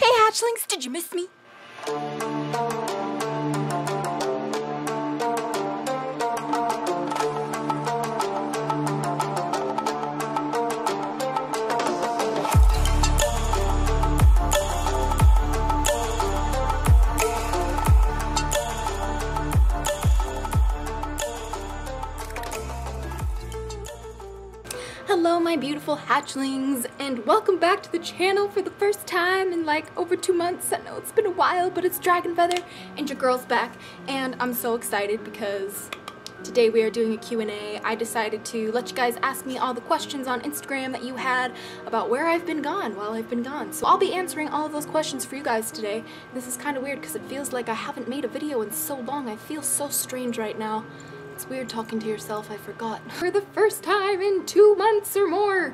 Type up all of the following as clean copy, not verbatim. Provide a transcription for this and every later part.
Hey hatchlings, did you miss me? Hello my beautiful hatchlings, and welcome back to the channel for the first time in like over 2 months. I know it's been a while, but it's Dragon Feather and your girl's back, and I'm so excited because today we are doing a Q&A. I decided to let you guys ask me all the questions on Instagram that you had about where I've been gone while I've been gone. So I'll be answering all of those questions for you guys today. This is kind of weird because it feels like I haven't made a video in so long. I feel so strange right now. It's weird talking to yourself, I forgot. For the first time in 2 months or more.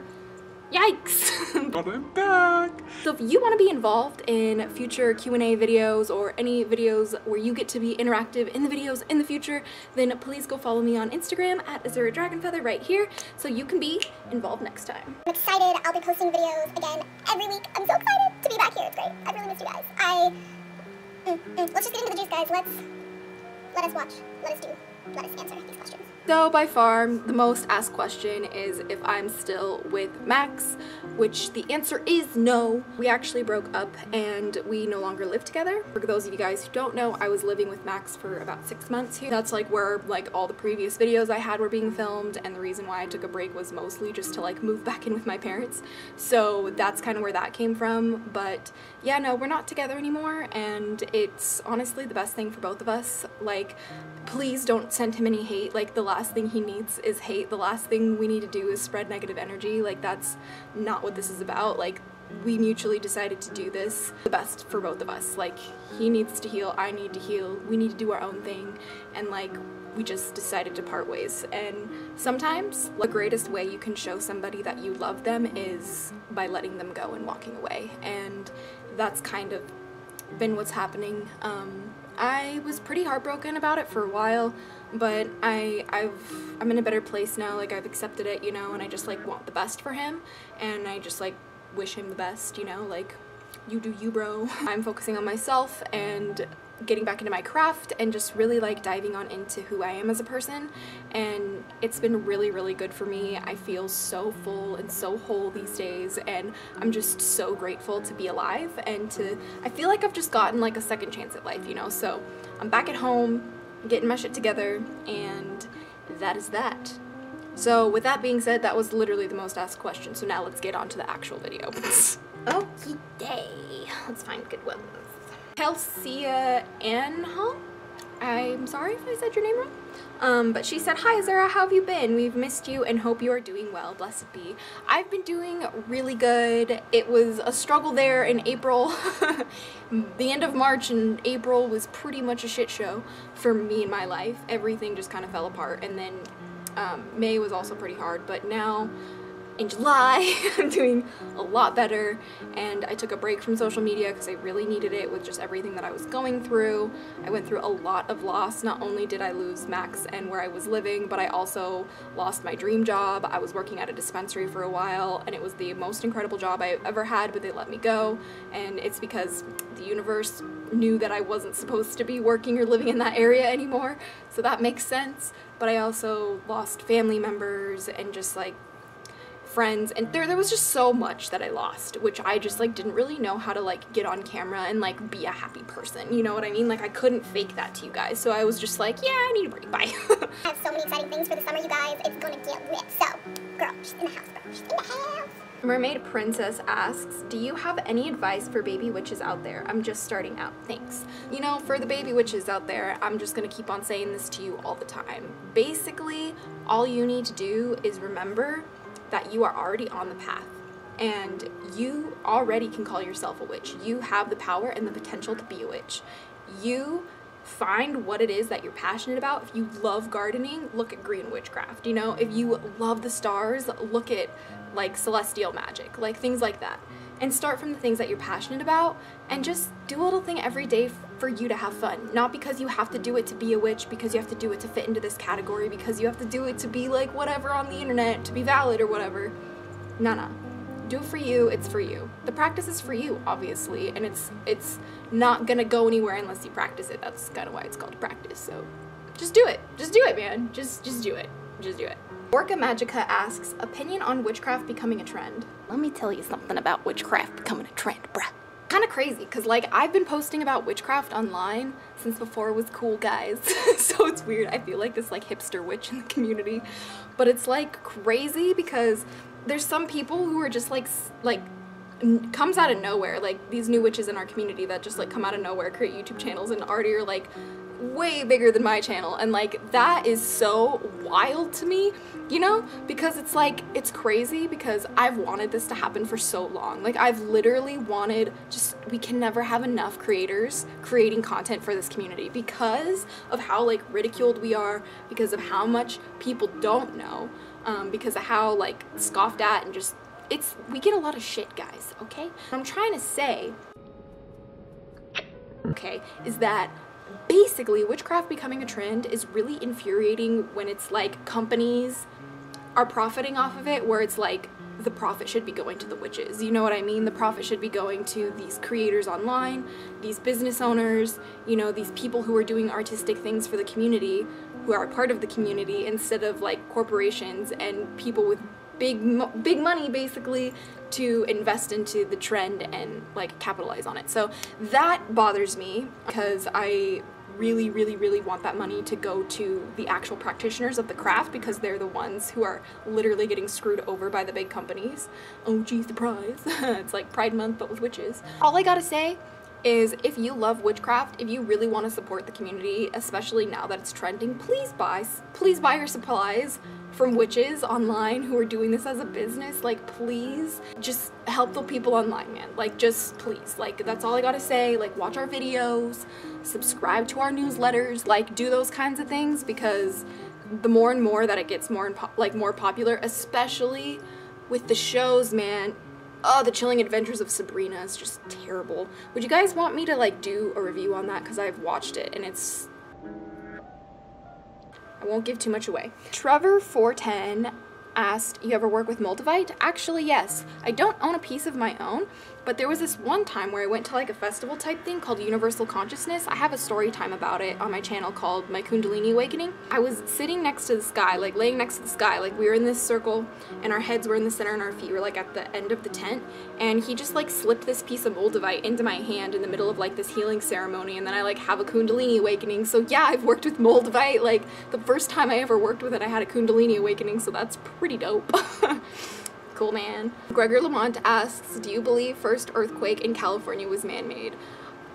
Yikes! But I'm back! So if you want to be involved in future Q&A videos or any videos where you get to be interactive in the videos in the future, then please go follow me on Instagram at Azura Dragonfeather right here so you can be involved next time. I'm excited. I'll be posting videos again every week. I'm so excited to be back here. It's great. I really missed you guys. Let's just get into the juice, guys. Let us watch. Let us do. Let us answer these questions. So by far, the most asked question is if I'm still with Max, which the answer is no. We actually broke up and we no longer live together. For those of you guys who don't know, I was living with Max for about 6 months here. That's like where like all the previous videos I had were being filmed, and the reason why I took a break was mostly just to like move back in with my parents. So that's kind of where that came from. But yeah, no, we're not together anymore, and it's honestly the best thing for both of us. Like, please don't send him any hate. Like, the last thing he needs is hate. The last thing we need to do is spread negative energy. Like, that's not what this is about. Like, we mutually decided to do this the best for both of us. Like, he needs to heal, I need to heal, we need to do our own thing, and like, we just decided to part ways. And sometimes the greatest way you can show somebody that you love them is by letting them go and walking away, and that's kind of been what's happening. I was pretty heartbroken about it for a while, but I'm in a better place now. Like, I've accepted it, you know, and I just like want the best for him, and I just like wish him the best, you know, like, you do you, bro. I'm focusing on myself and getting back into my craft and just really like diving on into who I am as a person, and it's been really, really good for me. I feel so full and so whole these days, and I'm just so grateful to be alive, and I feel like I've just gotten like a second chance at life, you know. So I'm back at home getting my shit together, and that is that. So with that being said, that was literally the most asked question, so now let's get on to the actual video. Okay, let's find good ones. Kelsia Anha, I'm sorry if I said your name wrong, but she said, "Hi Azura, how have you been? We've missed you and hope you are doing well, blessed be." I've been doing really good. It was a struggle there in April. The end of March and April was pretty much a shit show for me in my life. Everything just kind of fell apart, and then May was also pretty hard, but now in July, I'm doing a lot better, and I took a break from social media because I really needed it with just everything that I was going through. I went through a lot of loss. Not only did I lose Max and where I was living, but I also lost my dream job. I was working at a dispensary for a while, and it was the most incredible job I ever had, but they let me go, and it's because the universe knew that I wasn't supposed to be working or living in that area anymore, so that makes sense. But I also lost family members and just like friends, and there was just so much that I lost, which I just like didn't really know how to like get on camera and like be a happy person, you know what I mean? Like, I couldn't fake that to you guys, so I was just like, yeah, I need a break, bye. I have so many exciting things for the summer, you guys. It's gonna get lit. So, girl, she's in the house, bro. She's in the house. Mermaid Princess asks, "Do you have any advice for baby witches out there? I'm just starting out, thanks." You know, for the baby witches out there, I'm just gonna keep on saying this to you all the time. Basically, all you need to do is remember that you are already on the path, and you already can call yourself a witch. You have the power and the potential to be a witch. You find what it is that you're passionate about. If you love gardening, look at green witchcraft, you know? If you love the stars, look at like celestial magic, like things like that. And start from the things that you're passionate about, and just do a little thing every day for you to have fun. Not because you have to do it to be a witch, because you have to do it to fit into this category, because you have to do it to be like whatever on the internet, to be valid or whatever. No. do it for you, it's for you. The practice is for you, obviously, and it's not gonna go anywhere unless you practice it. That's kind of why it's called practice. So just do it. Just do it, man. Just do it. Just do it. Orca Magica asks, opinion on witchcraft becoming a trend. Let me tell you something about witchcraft becoming a trend, bruh. Kind of crazy, because like I've been posting about witchcraft online since before it was cool, guys. So it's weird. I feel like this like hipster witch in the community, but it's like crazy because there's some people who are just like comes out of nowhere, like these new witches in our community that just like come out of nowhere, create YouTube channels, and already are like way bigger than my channel, and like that is so wild to me, you know, because it's like, it's crazy because I've wanted this to happen for so long. Like I've literally wanted, just, we can never have enough creators creating content for this community because of how like ridiculed we are, because of how much people don't know, because of how like scoffed at, and just, we get a lot of shit, guys, okay? What I'm trying to say, okay, is that basically witchcraft becoming a trend is really infuriating when it's like companies are profiting off of it, where it's like the profit should be going to the witches, you know what I mean? The profit should be going to these creators online, these business owners, you know, these people who are doing artistic things for the community, who are a part of the community, instead of like corporations and people with big money basically to invest into the trend and like capitalize on it. So that bothers me because I really want that money to go to the actual practitioners of the craft, because they're the ones who are literally getting screwed over by the big companies. Oh geez, surprise. It's like Pride Month but with witches. All I gotta say is, if you love witchcraft, if you really want to support the community, especially now that it's trending, please buy your supplies from witches online who are doing this as a business. Like, please just help the people online, man. Like, just please, like, that's all I gotta say. Like, watch our videos, subscribe to our newsletters, like, do those kinds of things, because the more and more that it gets more popular, especially with the shows, man. Oh, The Chilling Adventures of Sabrina is just terrible. Would you guys want me to like do a review on that? Because I've watched it and it's... I won't give too much away. Trevor410 asked, you ever work with moldavite? Actually, yes. I don't own a piece of my own, but there was this one time where I went to like a festival type thing called Universal Consciousness. I have a story time about it on my channel called My Kundalini Awakening. I was sitting next to the sky, like laying next to the sky, like we were in this circle and our heads were in the center and our feet were like at the end of the tent, and he just like slipped this piece of moldavite into my hand in the middle of like this healing ceremony, and then I like have a Kundalini Awakening. So yeah, I've worked with moldavite. Like the first time I ever worked with it, I had a Kundalini Awakening, so that's pretty dope. Cool, man. Gregor Lamont asks, do you believe first earthquake in California was man-made?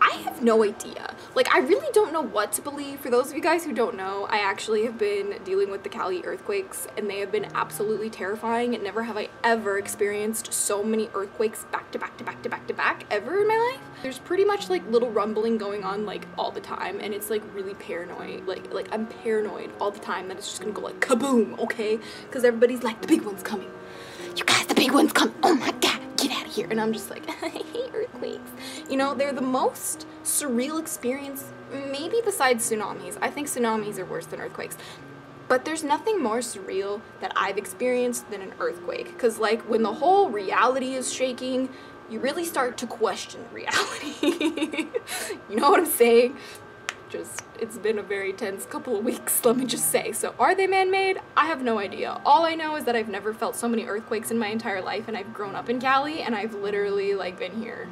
I have no idea. Like, I really don't know what to believe. For those of you guys who don't know, I actually have been dealing with the Cali earthquakes, and they have been absolutely terrifying. And never have I ever experienced so many earthquakes back to back to back to back to back ever in my life. There's pretty much like little rumbling going on like all the time, and it's like really paranoid. Like I'm paranoid all the time that it's just gonna go like kaboom, okay? Because everybody's like, the big one's coming. You guys, the big one's coming. Oh my god, get out of here. And I'm just like, I hate earthquakes. You know, they're the most surreal experience, maybe besides tsunamis. I think tsunamis are worse than earthquakes. But there's nothing more surreal that I've experienced than an earthquake. Because like when the whole reality is shaking, you really start to question reality. You know what I'm saying? Just, it's been a very tense couple of weeks, let me just say. So are they man-made? I have no idea. All I know is that I've never felt so many earthquakes in my entire life, and I've grown up in Cali, and I've literally like been here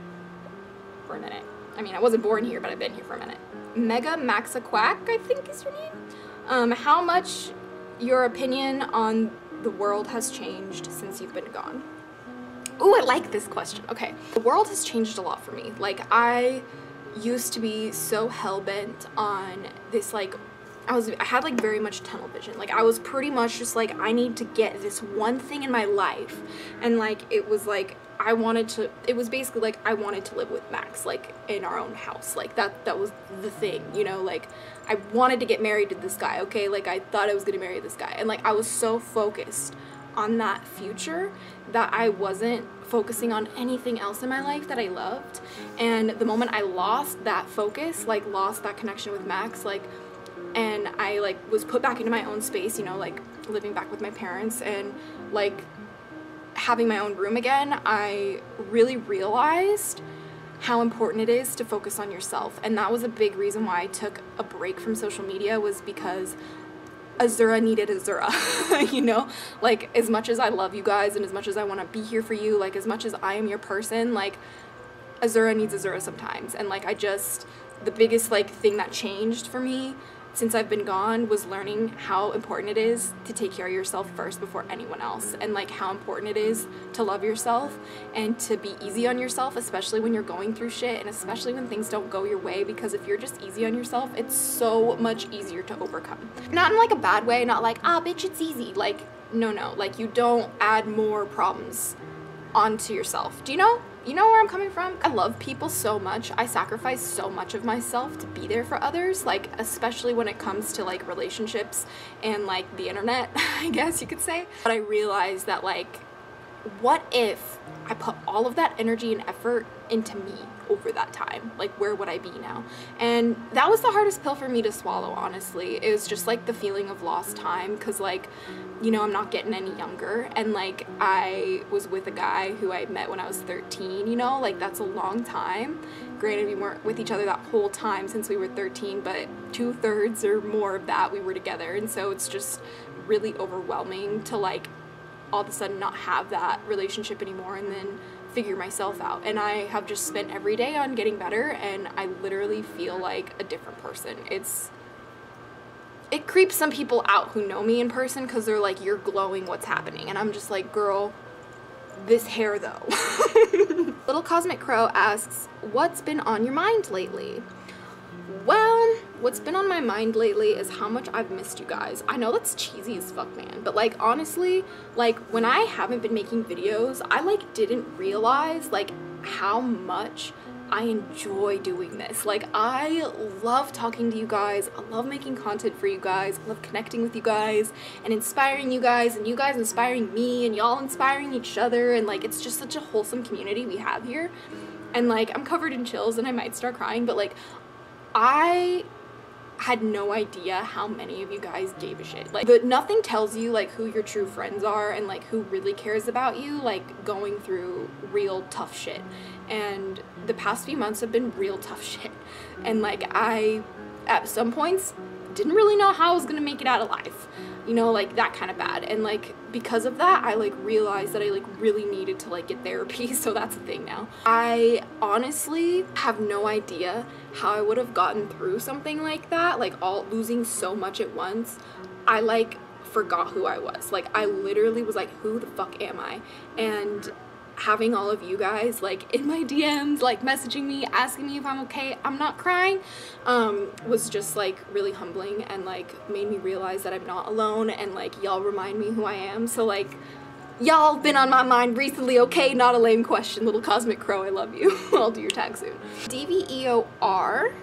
for a minute. I mean, I wasn't born here, but I've been here for a minute. Mega Maxa Quack, I think is your name. How much your opinion on the world has changed since you've been gone? Ooh, I like this question. Okay, the world has changed a lot for me. Like, I used to be so hell-bent on this, like, I had like very much tunnel vision. Like I was pretty much just like, I need to get this one thing in my life, and like it was like it was basically like I wanted to live with Max, like in our own house. Like that was the thing, you know, like I wanted to get married to this guy, okay? Like I thought I was gonna marry this guy, and like I was so focused on that future that I wasn't focusing on anything else in my life that I loved. And the moment I lost that focus, like lost that connection with Max, like, and I like was put back into my own space, you know, like living back with my parents, and like having my own room again, I really realized how important it is to focus on yourself. And that was a big reason why I took a break from social media, was because Azura needed Azura, you know? Like, as much as I love you guys and as much as I want to be here for you, like, as much as I am your person, like, Azura needs Azura sometimes. And, like, the biggest, like, thing that changed for me since I've been gone was learning how important it is to take care of yourself first before anyone else, and like how important it is to love yourself and to be easy on yourself, especially when you're going through shit and especially when things don't go your way, because if you're just easy on yourself, it's so much easier to overcome. Not in like a bad way, not like, ah, bitch, it's easy. Like, no, like you don't add more problems onto yourself. Do you know? You know where I'm coming from? I love people so much. I sacrifice so much of myself to be there for others, like especially when it comes to like relationships and like the internet, I guess you could say. But I realized that like, what if I put all of that energy and effort into me over that time? Like, where would I be now? And that was the hardest pill for me to swallow, honestly. It was just like the feeling of lost time, because like, you know, I'm not getting any younger, and like I was with a guy who I met when I was 13, you know, like that's a long time. Granted, we weren't with each other that whole time since we were 13, but 2/3 or more of that we were together, and so it's just really overwhelming to like all of a sudden not have that relationship anymore and then figure myself out. And I have just spent every day on getting better, and I literally feel like a different person. It creeps some people out who know me in person, because they're like, you're glowing, what's happening? And I'm just like, girl, this hair though. Little Cosmic Crow asks, what's been on your mind lately? Well, what's been on my mind lately is how much I've missed you guys. I know that's cheesy as fuck, man, but like honestly, like when I haven't been making videos, I like didn't realize like how much I enjoy doing this. Like, I love talking to you guys, I love making content for you guys, I love connecting with you guys and inspiring you guys, and you guys inspiring me, and y'all inspiring each other, and like it's just such a wholesome community we have here. And like I'm covered in chills and I might start crying, but like I had no idea how many of you guys gave a shit. Like, but nothing tells you like who your true friends are and like who really cares about you, like going through real tough shit. And the past few months have been real tough shit, and like I at some points didn't really know how I was gonna make it out alive, you know, like that kind of bad. And like because of that, I like realized that I like really needed to like get therapy, so that's a thing now. I honestly have no idea how I would have gotten through something like that, like all losing so much at once. I like forgot who I was. Like I literally was like, who the fuck am I? And having all of you guys like in my DMs, like messaging me, asking me if I'm okay, I'm not crying, was just like really humbling, and like made me realize that I'm not alone, and like y'all remind me who I am. So like y'all been on my mind recently, okay? Not a lame question. Little Cosmic Crow, I love you. I'll do your tag soon. DVEOR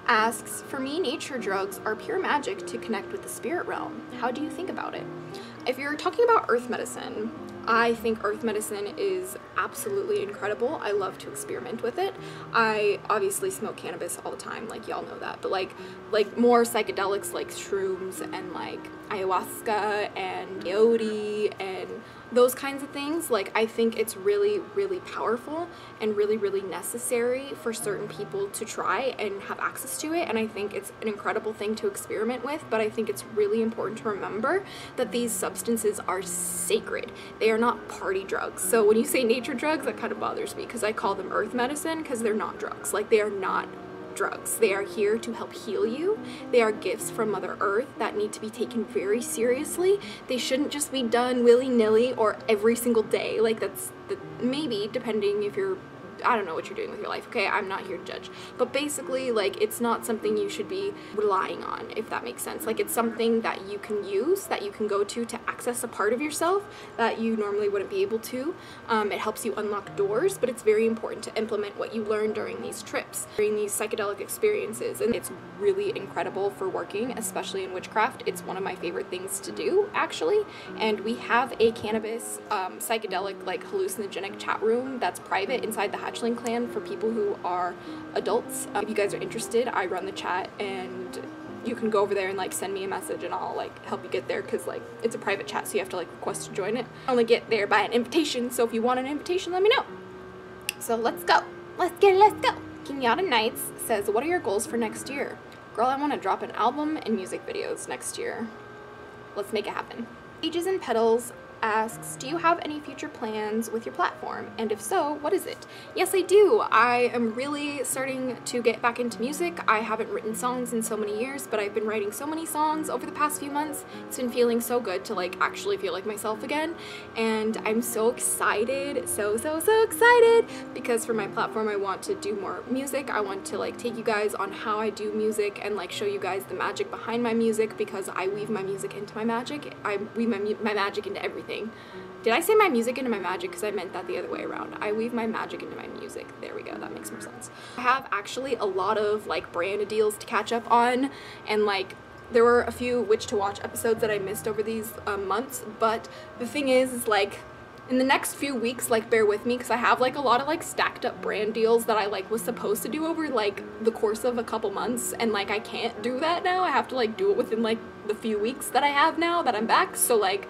asks, for me, nature drugs are pure magic to connect with the spirit realm. How do you think about it? If you're talking about earth medicine, I think earth medicine is absolutely incredible. I love to experiment with it. I obviously smoke cannabis all the time, like y'all know that, but like more psychedelics like shrooms and like ayahuasca and peyote and those kinds of things, like I think it's really, really powerful and really, really necessary for certain people to try and have access to it. And I think it's an incredible thing to experiment with, but I think it's really important to remember that these substances are sacred. They are not party drugs. So when you say nature drugs, that kind of bothers me, because I call them earth medicine, because they're not drugs. Like, they are not drugs. They are here to help heal you. They are gifts from Mother Earth that need to be taken very seriously. They shouldn't just be done willy-nilly or every single day. Like, that's maybe depending if you're, I don't know what you're doing with your life, okay? I'm not here to judge. But basically, like, it's not something you should be relying on, if that makes sense. Like, it's something that you can use, that you can go to access a part of yourself that you normally wouldn't be able to. It helps you unlock doors, but it's very important to implement what you learn during these trips, during these psychedelic experiences. And it's really incredible for working, especially in witchcraft. It's one of my favorite things to do, actually. And we have a cannabis psychedelic, like, hallucinogenic chat room that's private inside the Hatchling clan for people who are adults. If you guys are interested, I run the chat, and you can go over there and like send me a message and I'll like help you get there, because like it's a private chat, so you have to like request to join it. I only get there by an invitation, so if you want an invitation, let me know. So let's go. Let's go. Kenyatta Knights says, what are your goals for next year? Girl, I want to drop an album and music videos next year. Let's make it happen. Pages and Petals asks, do you have any future plans with your platform? And if so, what is it? Yes, I do. I am really starting to get back into music. I haven't written songs in so many years, but I've been writing so many songs over the past few months. It's been feeling so good to like actually feel like myself again. And I'm so excited, so excited, because for my platform, I want to do more music. I want to like take you guys on how I do music and like show you guys the magic behind my music, because I weave my music into my magic. I weave my magic into everything. Did I say my music into my magic? Because I meant that the other way around. I weave my magic into my music. There we go. That makes more sense. I have actually a lot of like brand deals to catch up on, and like there were a few Witch to Watch episodes that I missed over these months, but the thing is like in the next few weeks, like bear with me, because I have like a lot of like stacked up brand deals that I like was supposed to do over like the course of a couple months, and like I can't do that now. I have to like do it within like the few weeks that I have now that I'm back. So like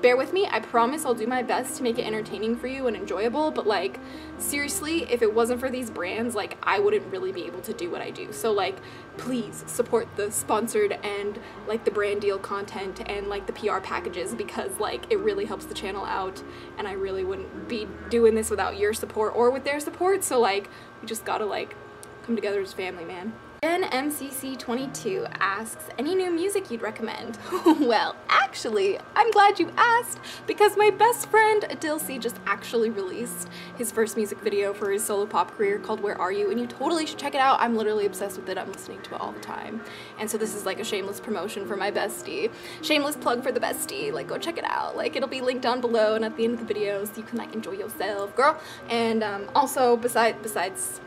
bear with me. I promise I'll do my best to make it entertaining for you and enjoyable, but like seriously, if it wasn't for these brands, like I wouldn't really be able to do what I do. So like please support the sponsored and like the brand deal content and like the PR packages, because like it really helps the channel out, and I really wouldn't be doing this without your support or with their support. So like we just gotta like come together as family, man. MCC22 asks, any new music you'd recommend? Well, actually, I'm glad you asked, because my best friend Adil C just actually released his first music video for his solo pop career called Where Are You, and you totally should check it out. I'm literally obsessed with it. I'm listening to it all the time. And so this is like a shameless promotion for my bestie. Shameless plug for the bestie. Like, go check it out. Like, it'll be linked down below and at the end of the video, so you can like enjoy yourself, girl. And also besides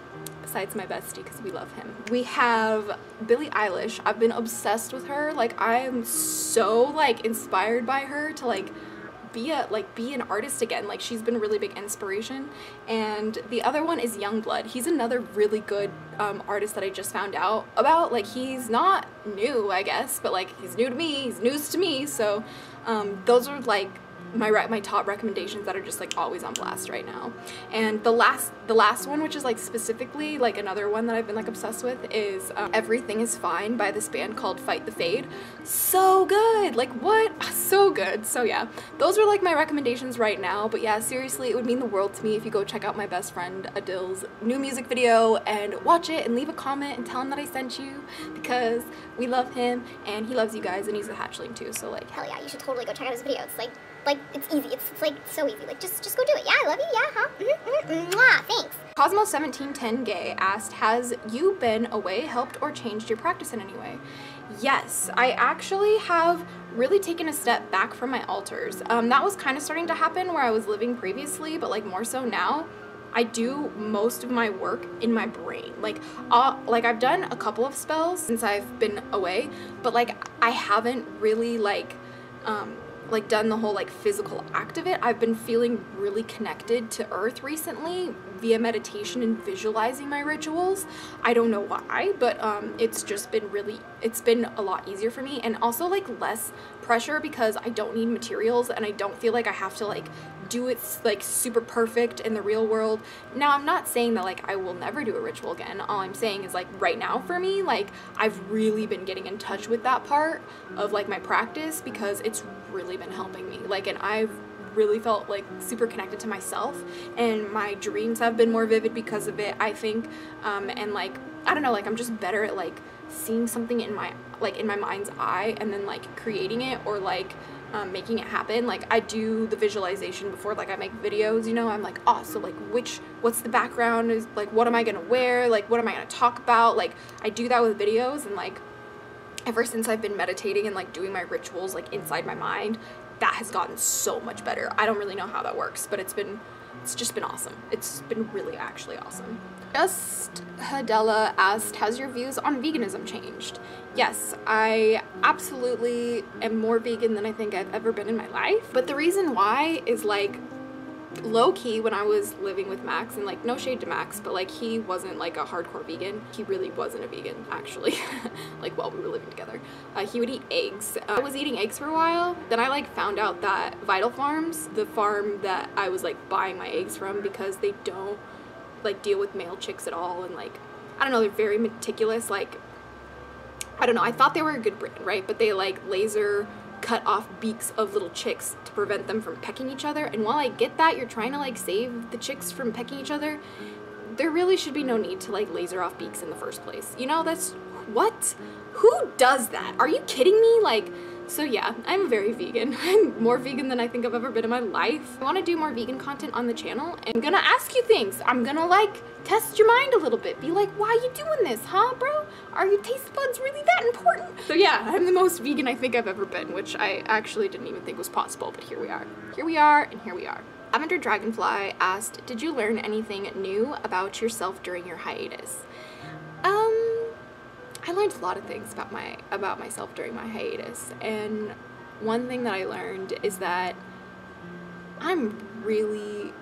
my bestie, because we love him, we have Billie Eilish. I've been obsessed with her. Like I am so like inspired by her to like be an artist again. Like she's been a really big inspiration. And the other one is Youngblood. He's another really good artist that I just found out about. Like he's not new, I guess, but like he's new to me, he's news to me. So those are like my top recommendations that are just like always on blast right now. And the last one, which is like specifically like another one that I've been like obsessed with, is Everything Is Fine by this band called Fight the Fade. So good, like what? So good. So yeah, those are like my recommendations right now. But yeah, seriously, it would mean the world to me if you go check out my best friend Adil's new music video and watch it and leave a comment and tell him that I sent you, because we love him and he loves you guys, and he's a hatchling too. So like hell yeah, you should totally go check out his video. It's like it's easy. It's like so easy. Like just go do it. Yeah, I love you. Yeah, huh? Mwah, thanks. Cosmo1710 Gay asked, has you been away, helped, or changed your practice in any way? Yes, I actually have really taken a step back from my altars. That was kind of starting to happen where I was living previously, but like more so now. I do most of my work in my brain. Like I've done a couple of spells since I've been away, but like I haven't really like done the whole like physical act of it. I've been feeling really connected to earth recently via meditation and visualizing my rituals. I don't know why, but it's just been it's been a lot easier for me, and also like less pressure because I don't need materials and I don't feel like I have to like do it like super perfect in the real world. Now, I'm not saying that like I will never do a ritual again. All I'm saying is like right now for me, like I've really been getting in touch with that part of like my practice, because it's really been helping me. Like, and I've really felt like super connected to myself, and my dreams have been more vivid because of it, I think. And like I don't know, like I'm just better at like seeing something in my mind's eye and then like creating it, or like making it happen. Like I do the visualization before like I make videos, you know. I'm like, oh, so like what's the background, is like what am I gonna wear, like what am I gonna talk about. Like I do that with videos, and like ever since I've been meditating and like doing my rituals like inside my mind, that has gotten so much better. I don't really know how that works, but it's just been awesome. It's been really actually awesome. Just Hadella asked, has your views on veganism changed? Yes, I absolutely am more vegan than I think I've ever been in my life. But the reason why is like, low-key, when I was living with Max, and like no shade to Max, but like he wasn't like a hardcore vegan. He really wasn't a vegan, actually. Like while we were living together, he would eat eggs. I was eating eggs for a while, then I like found out that Vital Farms, the farm that I was like buying my eggs from, because they don't like deal with male chicks at all, and like I don't know, they're very meticulous. Like I don't know, I thought they were a good brand, right? But they like laser cut off beaks of little chicks to prevent them from pecking each other. And while I get that you're trying to like save the chicks from pecking each other, there really should be no need to like laser off beaks in the first place. You know, that's what? Who does that? Are you kidding me? Like, so yeah, I'm very vegan. I'm more vegan than I think I've ever been in my life. I want to do more vegan content on the channel, and I'm gonna ask you things. I'm gonna like test your mind a little bit. Be like, why are you doing this, huh, bro? Are your taste buds really that important? So yeah, I'm the most vegan I think I've ever been, which I actually didn't even think was possible, but here we are. Here we are, and here we are. Lavender Dragonfly asked, did you learn anything new about yourself during your hiatus? I learned a lot of things about myself during my hiatus, and one thing that I learned is that I'm really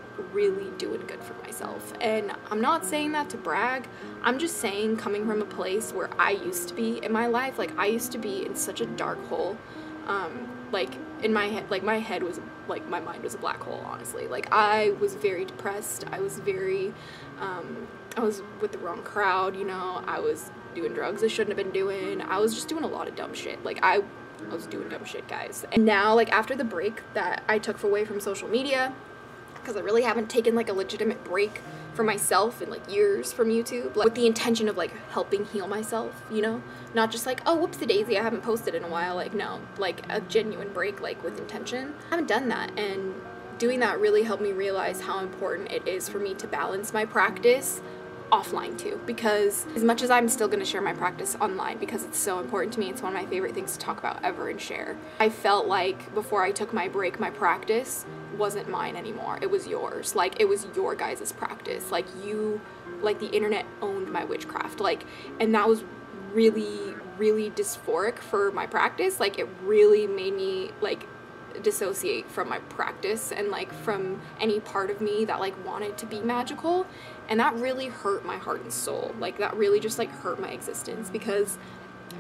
doing good for myself. And I'm not saying that to brag. I'm just saying, coming from a place where I used to be in my life, like I used to be in such a dark hole. Like in my head, like my head was like, my mind was a black hole, honestly. Like I was very depressed. I was very, I was with the wrong crowd, you know. I was doing drugs I shouldn't have been doing. I was just doing a lot of dumb shit. Like I was doing dumb shit, guys. And now, like after the break that I took away from social media, because I really haven't taken like a legitimate break for myself in like years from YouTube, like with the intention of like helping heal myself, you know, not just like, oh, whoopsie daisy, I haven't posted in a while. Like no, like a genuine break, like with intention. I haven't done that, and doing that really helped me realize how important it is for me to balance my practice offline too, because as much as I'm still going to share my practice online because it's so important to me, it's one of my favorite things to talk about ever and share. I felt like before I took my break, my practice wasn't mine anymore. It was yours. Like it was your guys' practice. Like you, like the internet owned my witchcraft. Like, and that was really dysphoric for my practice. Like it really made me like dissociate from my practice and like from any part of me that like wanted to be magical, and that really hurt my heart and soul. Like that really just like hurt my existence, because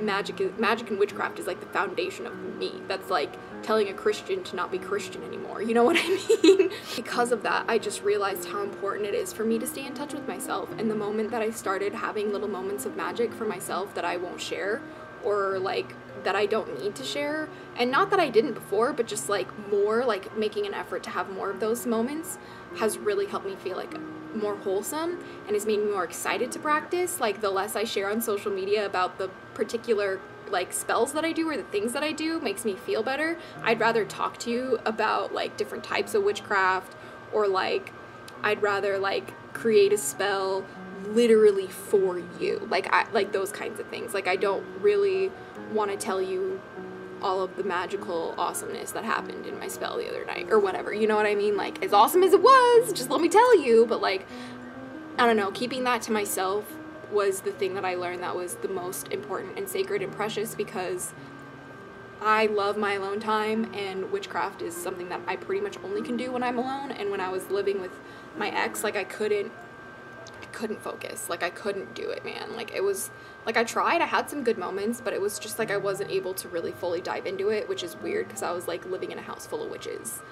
magic and witchcraft is like the foundation of me. That's like telling a Christian to not be Christian anymore, you know what I mean? Because of that, I just realized how important it is for me to stay in touch with myself. And the moment that I started having little moments of magic for myself that I won't share, or like that I don't need to share, and not that I didn't before, but just like more like making an effort to have more of those moments, has really helped me feel like more wholesome, and has made me more excited to practice. Like the less I share on social media about the particular like spells that I do or the things that I do makes me feel better. I'd rather talk to you about like different types of witchcraft, or like I'd rather like create a spell literally for you, like those kinds of things. Like I don't really want to tell you all of the magical awesomeness that happened in my spell the other night or whatever, you know what I mean? Like as awesome as it was, just let me tell you. But like, I don't know, keeping that to myself was the thing that I learned that was the most important and sacred and precious, because I love my alone time, and witchcraft is something that I pretty much only can do when I'm alone. And when I was living with my ex, like I couldn't focus. Like I couldn't do it, man. Like it was like I tried, I had some good moments, but it was just like I wasn't able to really fully dive into it, which is weird because I was like living in a house full of witches.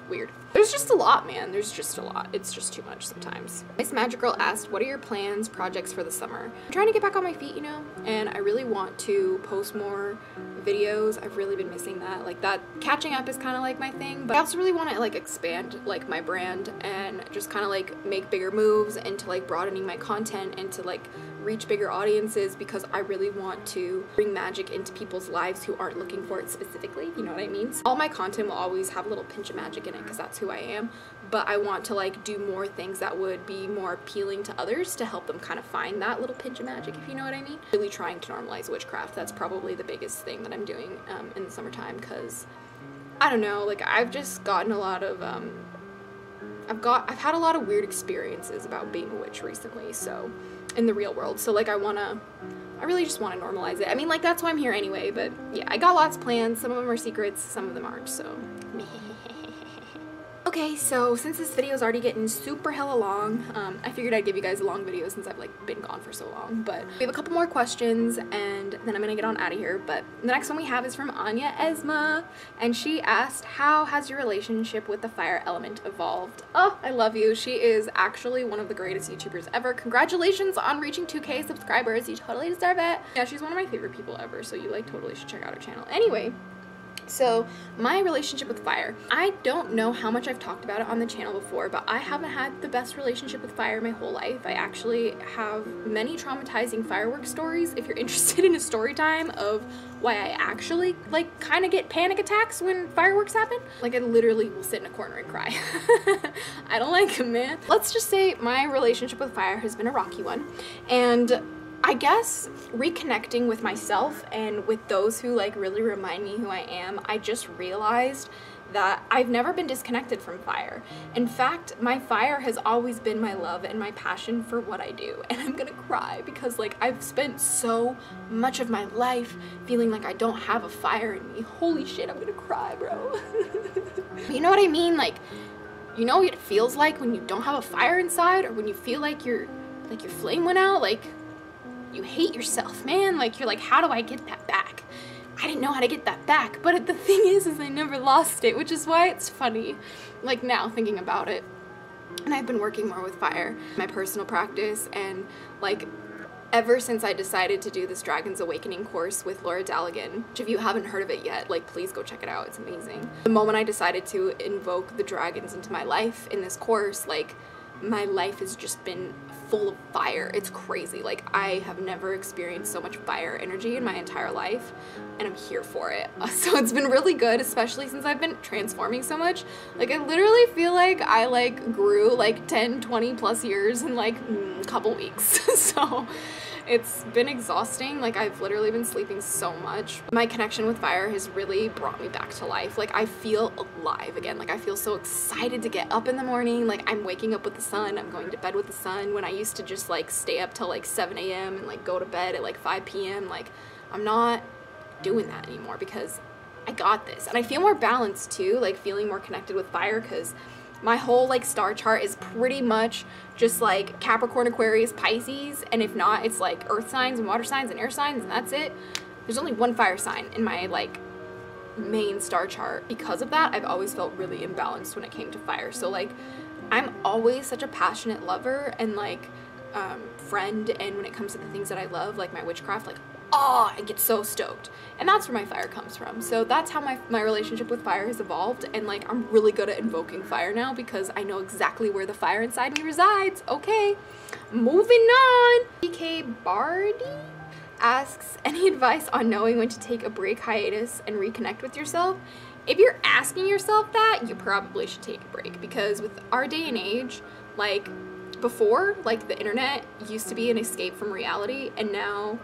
Weird. There's just a lot, man. There's just a lot. It's just too much sometimes. Miss Magic Girl asked, what are your plans, projects for the summer? I'm trying to get back on my feet, you know, and I really want to post more videos. I've really been missing that. Like that catching up is kind of like my thing, but I also really want to like expand like my brand and just kind of like make bigger moves into like broadening my content and to like reach bigger audiences, because I really want to bring magic into people's lives who aren't looking for it specifically, you know what I mean? So all my content will always have a little pinch of magic in it because that's who I am, but I want to like do more things that would be more appealing to others to help them kind of find that little pinch of magic, if you know what I mean. Really trying to normalize witchcraft. That's probably the biggest thing that I'm doing in the summertime, because I don't know, like I've just gotten a lot of I've had a lot of weird experiences about being a witch recently, so in the real world. So like I really just want to normalize it. I mean, like that's why I'm here anyway, but yeah, I got lots planned. Some of them are secrets, some of them aren't, so. Okay, so since this video is already getting super hella long, I figured I'd give you guys a long video since I've like been gone for so long, but we have a couple more questions and then I'm gonna get on out of here. But the next one we have is from Anya Esma, and she asked, how has your relationship with the fire element evolved? Oh, I love you. She is actually one of the greatest YouTubers ever. Congratulations on reaching 2K subscribers. You totally deserve it. Yeah, she's one of my favorite people ever, so you like totally should check out her channel. Anyway, so my relationship with fire, I don't know how much I've talked about it on the channel before, but I haven't had the best relationship with fire my whole life. I actually have many traumatizing fireworks stories. If you're interested in a story time of why I actually like kind of get panic attacks when fireworks happen, like I literally will sit in a corner and cry. I don't like them, man. Let's just say my relationship with fire has been a rocky one, and I guess reconnecting with myself and with those who like really remind me who I am, I just realized that I've never been disconnected from fire. In fact, my fire has always been my love and my passion for what I do. And I'm gonna cry because like I've spent so much of my life feeling like I don't have a fire in me. Holy shit, I'm gonna cry, bro. You know what I mean? Like, you know what it feels like when you don't have a fire inside, or when you feel like your flame went out? Like, you hate yourself, man. Like, you're like, how do I get that back? I didn't know how to get that back, but the thing is I never lost it, which is why it's funny, like now thinking about it. And I've been working more with fire, my personal practice, and like ever since I decided to do this Dragon's Awakening course with Laura Daligan, which if you haven't heard of it yet, like please go check it out, it's amazing. The moment I decided to invoke the dragons into my life in this course, like my life has just been full of fire. It's crazy. Like I have never experienced so much fire energy in my entire life, and I'm here for it. So it's been really good, especially since I've been transforming so much. Like I literally feel like I like grew like 10, 20 plus years in like a couple weeks. So it's been exhausting. Like I've literally been sleeping so much. My connection with fire has really brought me back to life. Like I feel alive again. Like I feel so excited to get up in the morning. Like I'm waking up with the sun. I'm going to bed with the sun, when I used to just like stay up till like 7 a.m. and like go to bed at like 5 p.m. Like I'm not doing that anymore because I got this. And I feel more balanced too, like feeling more connected with fire, because my whole like star chart is pretty much just like Capricorn, Aquarius, Pisces, and if not, it's like earth signs and water signs and air signs, and that's it. There's only one fire sign in my like main star chart. Because of that, I've always felt really imbalanced when it came to fire. So like I'm always such a passionate lover and like friend, and when it comes to the things that I love, like my witchcraft, like oh, I get so stoked. And that's where my fire comes from. So that's how my relationship with fire has evolved, and like I'm really good at invoking fire now because I know exactly where the fire inside me resides. Okay, moving on. DK Bardi asks, any advice on knowing when to take a break, hiatus, and reconnect with yourself? If you're asking yourself that, you probably should take a break, because with our day and age, like before, like the internet used to be an escape from reality, and now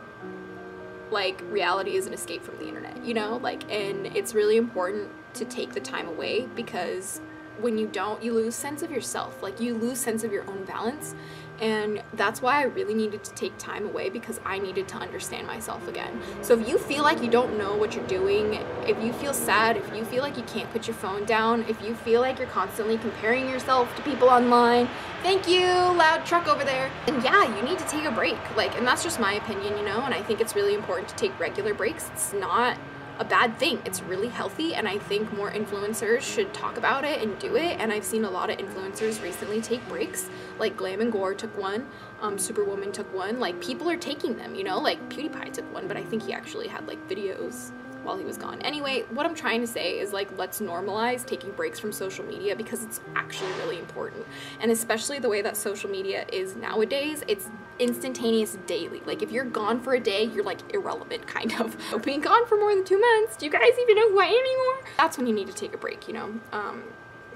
like reality is an escape from the internet, you know, like, and it's really important to take the time away, because when you don't, you lose sense of yourself, like you lose sense of your own balance. And that's why I really needed to take time away, because I needed to understand myself again. So if you feel like you don't know what you're doing, if you feel sad, if you feel like you can't put your phone down, if you feel like you're constantly comparing yourself to people online, thank you, loud truck over there, and yeah, you need to take a break. Like, and that's just my opinion, you know, and I think it's really important to take regular breaks. It's not a bad thing. It's really healthy, and I think more influencers should talk about it and do it. And I've seen a lot of influencers recently take breaks, like Glam and Gore took one, Superwoman took one. Like people are taking them, you know, like PewDiePie took one, but I think he actually had like videos while he was gone. Anyway, what I'm trying to say is like, let's normalize taking breaks from social media, because it's actually really important. And especially the way that social media is nowadays, it's instantaneous daily. Like if you're gone for a day, you're like irrelevant, kind of. Being gone for more than 2 months, do you guys even know who I am anymore? That's when you need to take a break, you know,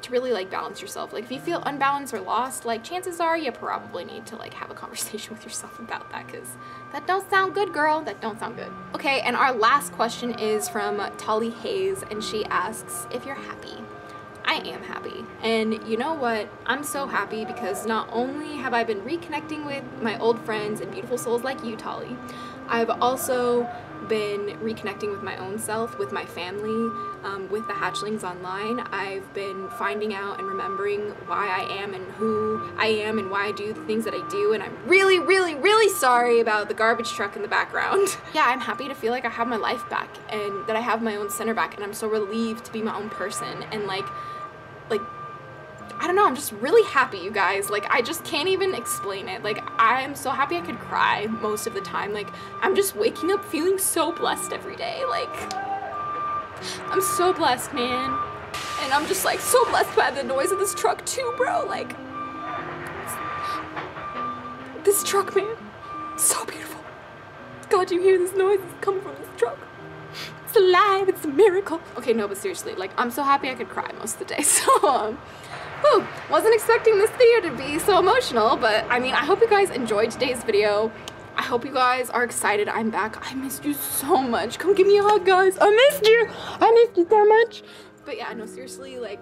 to really like balance yourself. Like if you feel unbalanced or lost, like chances are you probably need to like have a conversation with yourself about that, because that don't sound good, girl. That don't sound good. Okay, and our last question is from Tolly Hayes, and she asks, if you're happy. I am happy. And you know what? I'm so happy because not only have I been reconnecting with my old friends and beautiful souls like you, Tolly, I've also been reconnecting with my own self, with my family, with the Hatchlings online. I've been finding out and remembering why I am and who I am and why I do the things that I do, and I'm really, really, really sorry about the garbage truck in the background. Yeah, I'm happy to feel like I have my life back and that I have my own center back, and I'm so relieved to be my own person, and like I don't know, I'm just really happy, you guys. Like, I just can't even explain it. Like, I'm so happy I could cry most of the time. Like, I'm just waking up feeling so blessed every day. Like, I'm so blessed, man. And I'm just, like, so blessed by the noise of this truck, too, bro. Like, this truck, man, so beautiful. God, you hear this noise? It's coming from this truck. It's alive. It's a miracle. Okay, no, but seriously, like, I'm so happy I could cry most of the day. So, whew, wasn't expecting this video to be so emotional, but I mean, I hope you guys enjoyed today's video. I hope you guys are excited I'm back. I missed you so much. Come give me a hug, guys. I missed you. I missed you so much. But yeah, no, seriously, like,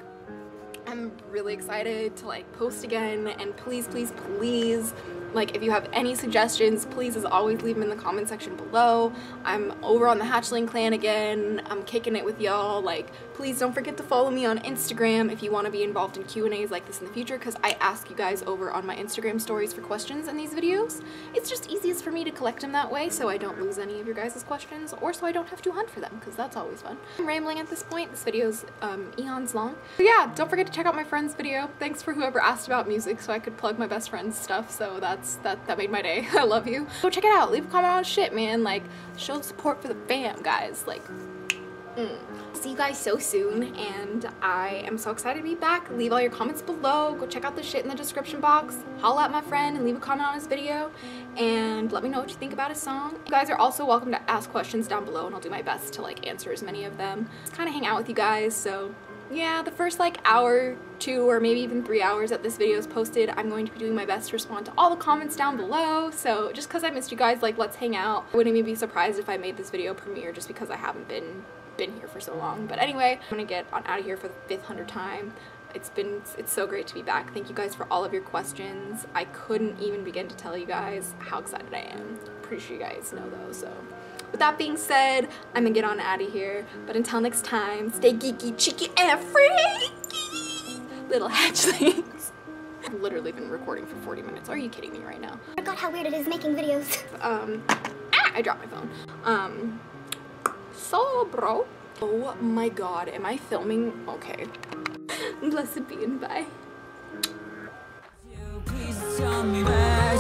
I'm really excited to like post again, and please, please, please, like, if you have any suggestions, please, as always, leave them in the comment section below. I'm over on the Hatchling clan again. I'm kicking it with y'all. Like, please don't forget to follow me on Instagram if you want to be involved in Q&As like this in the future, because I ask you guys over on my Instagram stories for questions in these videos. It's just easiest for me to collect them that way, so I don't lose any of your guys' questions, or so I don't have to hunt for them, because that's always fun. I'm rambling at this point. This video's eons long. But yeah, don't forget to check out my friend's video. Thanks for whoever asked about music so I could plug my best friend's stuff, so that made my day. I love you. Go check it out. Leave a comment on shit, man. Like, show support for the fam, guys. Like, see you guys so soon, and I am so excited to be back. Leave all your comments below. Go check out the shit in the description box. Holla at my friend and leave a comment on his video, and let me know what you think about his song. You guys are also welcome to ask questions down below, and I'll do my best to like answer as many of them. Just kind of hang out with you guys. So yeah, the first like hour, 2, or maybe even 3 hours that this video is posted, I'm going to be doing my best to respond to all the comments down below. So just because I missed you guys, like, let's hang out. I wouldn't even be surprised if I made this video premiere just because I haven't been here for so long. But anyway, I'm gonna get on out of here for the 500th time. It's so great to be back. Thank you guys for all of your questions. I couldn't even begin to tell you guys how excited I am. Pretty sure you guys know though. So with that being said, I'm gonna get on out of here. But until next time, stay geeky, cheeky, and freaky, little hatchlings. I've literally been recording for 40 minutes. Are you kidding me right now? I forgot how weird it is making videos. I dropped my phone. So, bro. Oh my god, am I filming? Okay. Blessed be and bye. Please tell me where